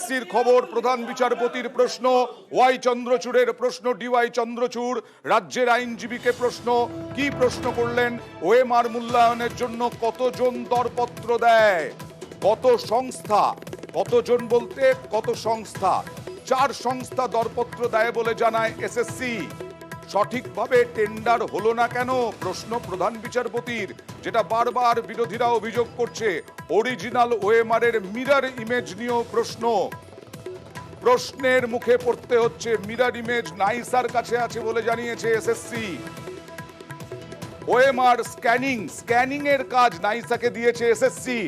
এসএসসির খবর, প্রধান বিচারপতির প্রশ্ন, ওয়াই চন্দ্রচূড়ের প্রশ্ন, ডিওয়াই চন্দ্রচূড় রাজ্যের আইনজীবীকে প্রশ্ন, কি প্রশ্ন করলেন? ওএমআর মূল্যায়নের জন্য কতজন দরপত্র দেয়, কত সংস্থা, কতজন বলতে কত সংস্থা, 4 সংস্থা দরপত্র দেয় বলে জানায় এসএসসি। সঠিকভাবে টেন্ডার হলো না কেন প্রশ্ন প্রধান বিচারপতির, যেটা বারবার বিরোধীরা অভিযোগ করছে। অরিজিনাল ওএমআর এর মিরর ইমেজ নিয়েও প্রশ্ন, প্রশ্নের মুখে পড়তে হচ্ছে। মিরর ইমেজ নাইসার কাছে আছে বলে জানিয়েছে এসএসসি। ওএমআর স্ক্যানিং এর কাজ নাইসাকে দিয়েছে এসএসসি।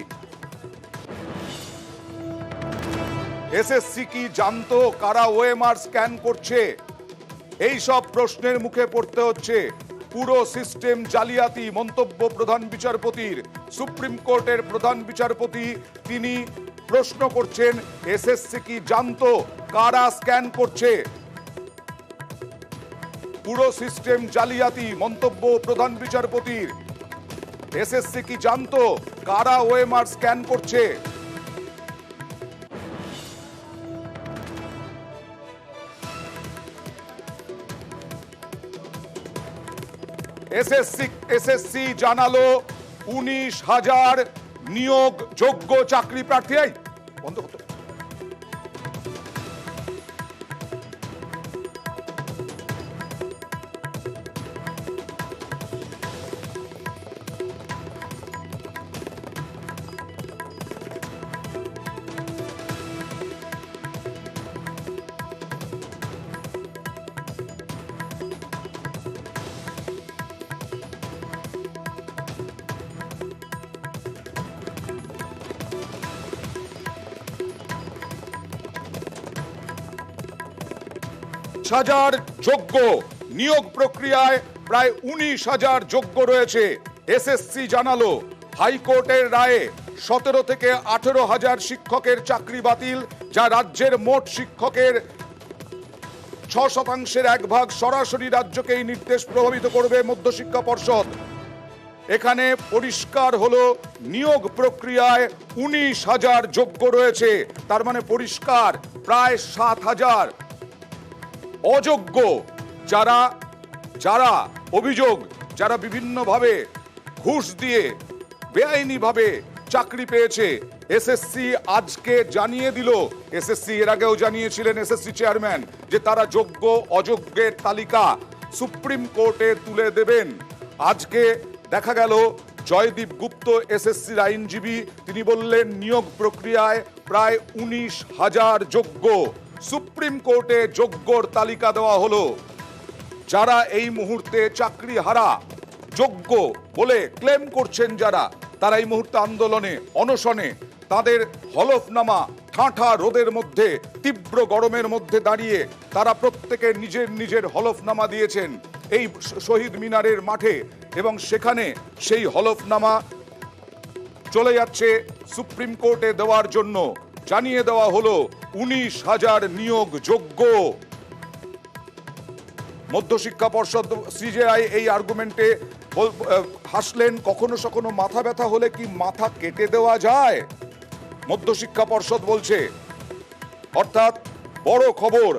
এসএসসি কি জানতো কারা ওএমআর স্ক্যান করছে? এই সব প্রশ্নের মুখে পড়তে হচ্ছে। পুরো সিস্টেম জালিয়াতি মন্তব্য প্রধান বিচারপতির। সুপ্রিম কোর্টের প্রধান বিচারপতি তিনি প্রশ্ন করছেন, এসএসসি কি জানতো কারা স্ক্যান করছে? পুরো সিস্টেম জালিয়াতি মন্তব্য প্রধান বিচারপতির। এসএসসি কি জানতো কারা ওএমআর স্ক্যান করছে? এসএসসি জানালো 19,000 নিয়োগ যোগ্য চাকরি প্রার্থী। বন্ধ করতে হাজার যোগ্য নিয়োগ প্রক্রিয়ায় প্রায় 19,000 যোগ্য রয়েছে। এসএসসি জানালো হাইকোর্টের রায়ে 17 থেকে 18,000 শিক্ষকের চাকরি বাতিল, যা রাজ্যের মোট শিক্ষকের 6%-এর 1 ভাগ সরাসরি রাজ্যকে এই নির্দেশ প্রভাবিত করবে মধ্যশিক্ষা পর্ষদ। এখানে পরিষ্কার হলো নিয়োগ প্রক্রিয়ায় 19,000 যোগ্য রয়েছে, তার মানে পরিষ্কার প্রায় 7,000 অযোগ্য, যারা অভিযোগ, যারা বিভিন্নভাবে ঘুষ দিয়ে বেআইনিভাবে চাকরি পেয়েছে। এসএসসি আজকে জানিয়ে দিল, এসএসসি এর আগেও জানিয়েছিলেন এসএসসি চেয়ারম্যান, যে তারা যোগ্য অযোগ্যের তালিকা সুপ্রিম কোর্টে তুলে দেবেন। আজকে দেখা গেল জয়দীপ গুপ্ত এসএসসির আইনজীবী, তিনি বললেন নিয়োগ প্রক্রিয়ায় প্রায় 19,000 যোগ্য। সুপ্রিম কোর্টে যোগ্যর তালিকা দেওয়া হলো। যারা এই মুহূর্তে চাকরি হারা যোগ্য বলে ক্লেম করছেন, যারা তারা এই মুহূর্তে আন্দোলনে অনশনে, তাদের হলফনামা ঠাঁঠা রোদের মধ্যে তীব্র গরমের মধ্যে দাঁড়িয়ে তারা প্রত্যেকে নিজের নিজের হলফনামা দিয়েছেন এই শহীদ মিনারের মাঠে, এবং সেখানে সেই হলফনামা চলে যাচ্ছে সুপ্রিম কোর্টে দেওয়ার জন্য। জানিয়ে দেওয়া হলো 19,000 নিয়োগ যোগ্য। মধ্যশিক্ষা পর্ষদ সিজেআই এই আর্গুমেন্টে হাসলেন, কখনো কখনো মাথা ব্যথা হলে কি মাথা কেটে দেওয়া যায়? মধ্যশিক্ষা পর্ষদ বলছে, অর্থাৎ বড় খবর,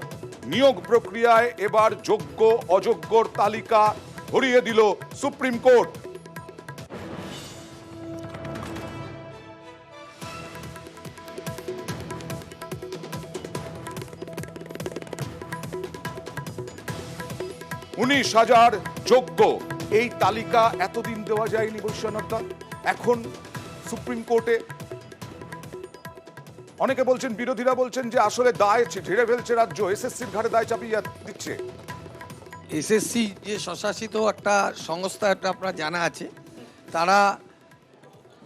নিয়োগ প্রক্রিয়ায় এবার যোগ্য অযোগ্যর তালিকা ধরিয়ে দিল সুপ্রিম কোর্ট। উনিশ 19,000 যোগ্য, এই তালিকা এতদিন দেওয়া যায়নি বৈশ্বনাথদা, এখন সুপ্রিম কোর্টে। অনেকে বলছেন, বিরোধীরা বলছেন যে আসলে দায় ঝেড়ে ফেলছে রাজ্য, এসএসসির ঘাড়ে দায় চাপিয়ে দিচ্ছে। এসএসসি যে স্বশাসিত একটা সংস্থা, এটা আপনার জানা আছে, তারা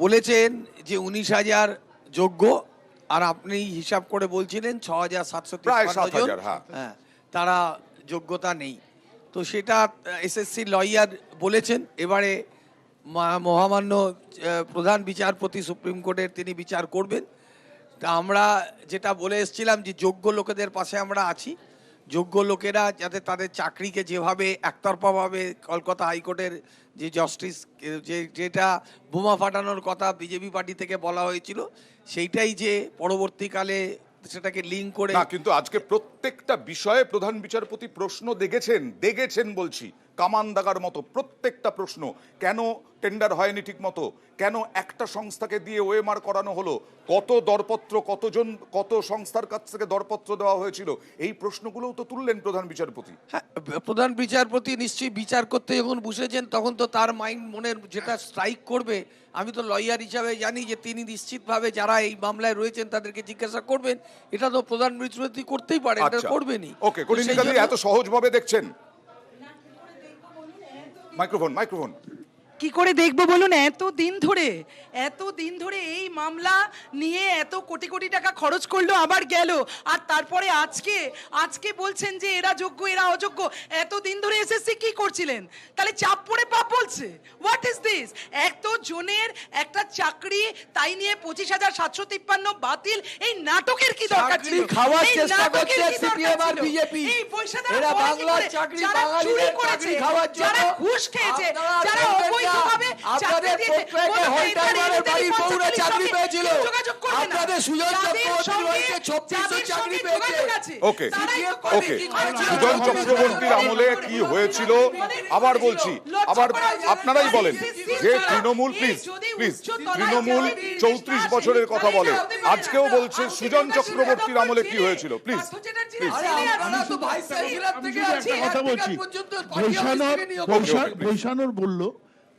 বলেছেন যে 19,000 যোগ্য, আর আপনি হিসাব করে বলছিলেন 6,753 জন, হ্যাঁ, তারা যোগ্যতা নেই। তো সেটা এসএসসি লয়ার বলেছেন। এবারে মহামান্য প্রধান বিচারপতি সুপ্রিম কোর্টের তিনি বিচার করবেন। তা আমরা যেটা বলে এসেছিলাম যে যোগ্য লোকেদের পাশে আমরা আছি। যোগ্য লোকেরা যাতে তাদের চাকরিকে যেভাবে একতরফাভাবে কলকাতা হাইকোর্টের যে জাস্টিস যেটা বোমা ফাটানোর কথা বিজেপি পার্টি থেকে বলা হয়েছিল, সেইটাই যে পরবর্তীকালে সেটাকে লিঙ্ক করে না, কিন্তু আজকে প্রত্যেকটা বিষয়ে প্রধান বিচারপতি প্রশ্ন দেখেছেন বলছি, কামান দাগার মতো প্রত্যেকটা প্রশ্ন। কেন টেন্ডার হয়নি ঠিক মতো, কেন একটা সংস্থাকে দিয়ে ওএমআর করানো হলো, কত দরপত্র, কত সংস্থার কাছ থেকে দরপত্র দেওয়া হয়েছিল, এই প্রশ্নগুলোও তো তুললেন প্রধান বিচারপতি। হ্যাঁ, প্রধান বিচারপতি নিশ্চয়ই বিচার করতে যখন বসেছেন তখন তো তার মনের যেটা স্ট্রাইক করবে, আমি তো লয়ার হিসাবে জানি যে তিনি নিশ্চিতভাবে যারা এই মামলায় রয়েছেন তাদেরকে জিজ্ঞাসা করবেন। এটা তো প্রধান বিচারপতি করতেই পারে, এটা করবেনই। ওকে, কনিনিকা এত সহজভাবে দেখছেন? মাইক্রোফোন। কি করে দেখবো বলুন? এত দিন ধরে এই মামলা নিয়ে এত কোটি কোটি টাকা খরচ করলো, আবার গেল, আর তারপরে আজকে বলছেন যে এরা যোগ্য এরা অযোগ্য। এত দিন ধরে এসএসসি কি করছিলেন? তাহলে চাপ পড়ে পাপ বলছে? What is this? এত জনের একটা চাকরি, তাই নিয়ে 25,753 বাতিল। এই নাটকের কি দরকার ছিল? চাকরি খাওয়ার এই চেষ্টা নাটকের করছে কি দরকার সিপিএম আর ছিল? বিজেপি। এই পয়সা দেওয়ার এরা পরে কি বাংলার করে? চাকরি যারা চুরি বাঙালিদের করেছে, চাকরি খাওয়ার জন্য, যারা ঘুষ খেয়েছে, যারা অবৈধভাবে চাকরি আপনাদের দিয়েছে, প্রত্যেকে হলটাইমারের বাড়ির বউরা চাকরি পেয়েছিল। আপনাদের সুজন চক্রবর্তী 2600 চাকরি পেয়েছে। ওকে, সুজন চক্রবর্তীর আমলে কি হয়েছিল আবার বলছি, আবার আপনারাই বলেন যে তৃণমূল, প্লিজ তৃণমূল 34 বছরের কথা বলে, আজকেও বলছে সুজন চক্রবর্তীর আমলে কি হয়েছিল। প্লিজ কথা বলছি, বৈশানর বলল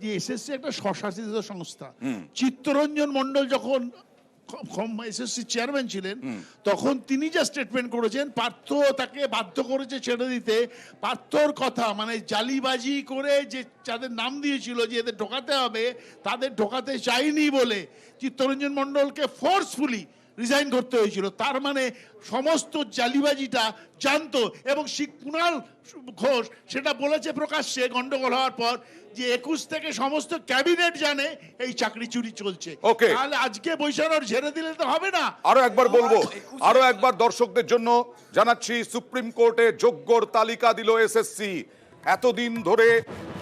যে এসএসসি একটা স্বশাসিত সংস্থা। চিত্তরঞ্জন মণ্ডল যখন এসএসসি চেয়ারম্যান ছিলেন তখন তিনি যা স্টেটমেন্ট করেছেন, পার্থ তাকে বাধ্য করেছে ছেড়ে দিতে। পার্থর কথা মানে জালিবাজি করে যে যাদের নাম দিয়েছিল যে এদের ঢোকাতে হবে, তাদের ঢোকাতে চাইনি বলে চিত্তরঞ্জন মণ্ডলকে ফোর্সফুলি রিজাইন করতে হয়েছিল। তার মানে সমস্ত জালিবাজিটা জানতো, এবং কুণাল ঘোষ সেটা বলেছে প্রকাশ্যে গন্ডগোল হওয়ার পর যে 21 থেকে সমস্ত ক্যাবিনেট জানে এই চাকরি চুরি চলছে। তাহলে আজকে বৈশানর ঝেড়ে দিলে তো হবে না। আরো একবার দর্শকদের জন্য জানাচ্ছি, সুপ্রিম কোর্টে যোগ্যর তালিকা দিল এসএসসি। এতদিন ধরে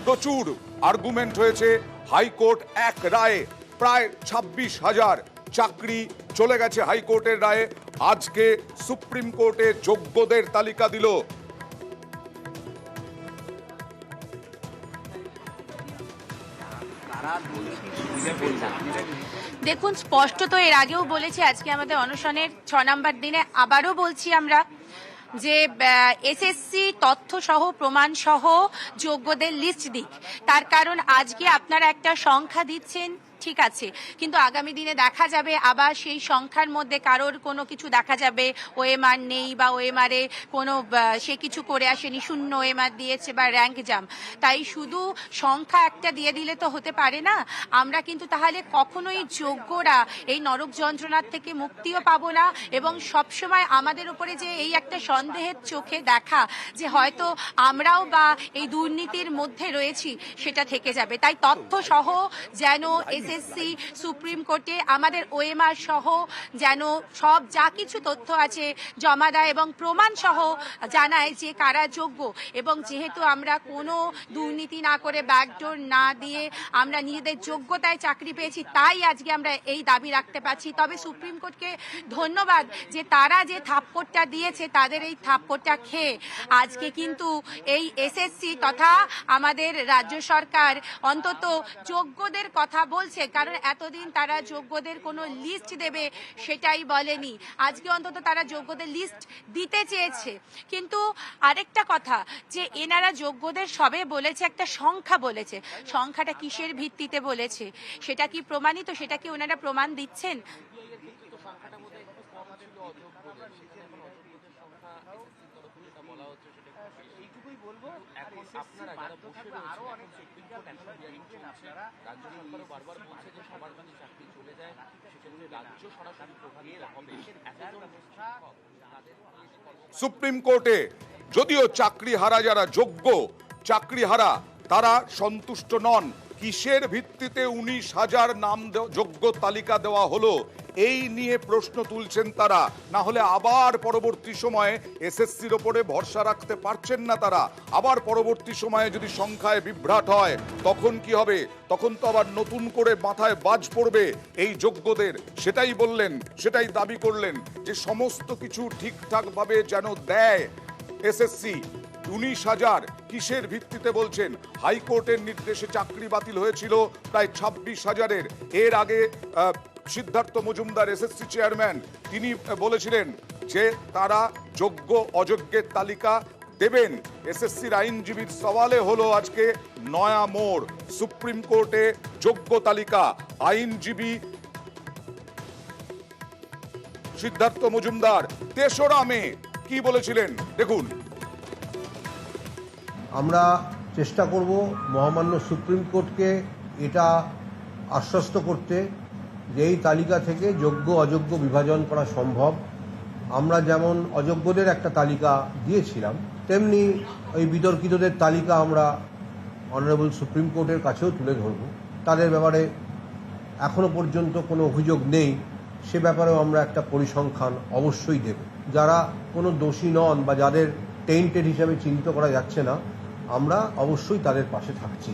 প্রচুর আর্গুমেন্ট হয়েছে, হাইকোর্ট এক রায়ে প্রায় 26,000 চাকরি চলে গেছে হাইকোর্টের রায়ে। আজকে সুপ্রিম কোর্টে যোগ্যদের তালিকা দিল। দেখুন, স্পষ্ট তো এর আগেও বলেছি, আজকে আমাদের অনশনের 6 নম্বর দিনে আবারও বলছি আমরা যে এসএসসি তথ্য সহ প্রমাণ সহ যোগ্যদের লিস্ট দিক। তার কারণ আজকে আপনারা একটা সংখ্যা দিচ্ছেন, ঠিক আছে, কিন্তু আগামী দিনে দেখা যাবে আবার সেই সংখ্যার মধ্যে কারোর কোনো কিছু দেখা যাবে ওএমআর নেই, বা ওএমআরে কোনো সে কিছু করে আসেনি, শূন্য ওএমআর দিয়েছে বা র্যাঙ্ক জাম। তাই শুধু সংখ্যা একটা দিয়ে দিলে তো হতে পারে না। আমরা কিন্তু তাহলে কখনোই যোগ্যরা এই নরক যন্ত্রণার থেকে মুক্তিও পাবো না, এবং সবসময় আমাদের উপরে যে এই একটা সন্দেহের চোখে দেখা যে হয়তো আমরাও বা এই দুর্নীতির মধ্যে রয়েছি, সেটা থেকে যাবে। তাই তথ্য সহ যেন এসএসসি সুপ্রিম কোর্টে আমাদের ওএমআর সহ যেন সব যা কিছু তথ্য আছে জমা দেয়, এবং প্রমাণ সহ জানায় যে কারা যোগ্য। এবং যেহেতু আমরা কোনো দুর্নীতি না করে, ব্যাকডোর না দিয়ে আমরা নিজেদের যোগ্যতায় চাকরি পেয়েছি, তাই আজকে আমরা এই দাবি রাখতে পারছি। তবে সুপ্রিম কোর্টকে ধন্যবাদ যে তারা যে থাপ্পড়টা দিয়েছে, তাদের এই থাপ্পড়টা খেয়ে আজকে কিন্তু এই এসএসসি তথা আমাদের রাজ্য সরকার অন্তত যোগ্যদের কথা বলছে। কারণ এতদিন তারা যোগ্যদের কোনো লিস্ট দেবে সেটাই বলেনি, আজকে অন্তত তারা যোগ্যদের লিস্ট দিতে চেয়েছে। কিন্তু আরেকটা কথা, যে এনারা যোগ্যদের সবে বলেছে, একটা সংখ্যা বলেছে, সংখ্যাটা কিসের ভিত্তিতে বলেছে, সেটা কি প্রমাণিত? সেটা কি ওনারা প্রমাণ দিচ্ছেন? সুপ্রিম কোর্টে যদিও চাকরিহারা যারা যোগ্য চাকরিহারা তারা সন্তুষ্ট নন। কিসের ভিত্তিতে 19,000 নাম যোগ্য তালিকা দেওয়া হলো, এই নিয়ে প্রশ্ন তুলছেন তারা। না হলে আবার পরবর্তী সময়ে এসএসসির ওপরে ভরসা রাখতে পারছেন না তারা। আবার পরবর্তী সময়ে যদি সংখ্যায় বিভ্রাট হয় তখন কি হবে? তখন তো আবার নতুন করে মাথায় বাজ পড়বে এই যোগ্যদের। সেটাই বললেন, সেটাই দাবি করলেন যে সমস্ত কিছু ঠিকঠাক ভাবে যেন দেয় এসএসসি। 19,000 কিসের ভিত্তিতে বলছেন? হাইকোর্টের নির্দেশে চাকরি বাতিল হয়েছিল প্রায় 26,000-এর। এর আগে সিদ্ধার্থ মজুমদার এসএসসি চেয়ারম্যান তিনি বলেছিলেন যে তারা যোগ্য অযোগ্যের তালিকা দেবেন। এসএসসির আইনজীবীর সওয়ালে হলো আজকে নয়া মোড়। সুপ্রিম কোর্টে যোগ্য তালিকা। আইনজীবী সিদ্ধার্থ মজুমদার 3রা মে কি বলেছিলেন দেখুন। আমরা চেষ্টা করব মহামান্য সুপ্রিম কোর্টকে এটা আশ্বস্ত করতে যে এই তালিকা থেকে যোগ্য অযোগ্য বিভাজন করা সম্ভব। আমরা যেমন অযোগ্যদের একটা তালিকা দিয়েছিলাম, তেমনি ওই বিতর্কিতদের তালিকা আমরা অনারেবল সুপ্রিম কোর্টের কাছেও তুলে ধরব। তাদের ব্যাপারে এখনো পর্যন্ত কোনো অভিযোগ নেই, সে ব্যাপারেও আমরা একটা পরিসংখ্যান অবশ্যই দেব। যারা কোনো দোষী নন বা যাদের টেন্টেড হিসাবে চিহ্নিত করা যাচ্ছে না, আমরা অবশ্যই তাদের পাশে থাকছি।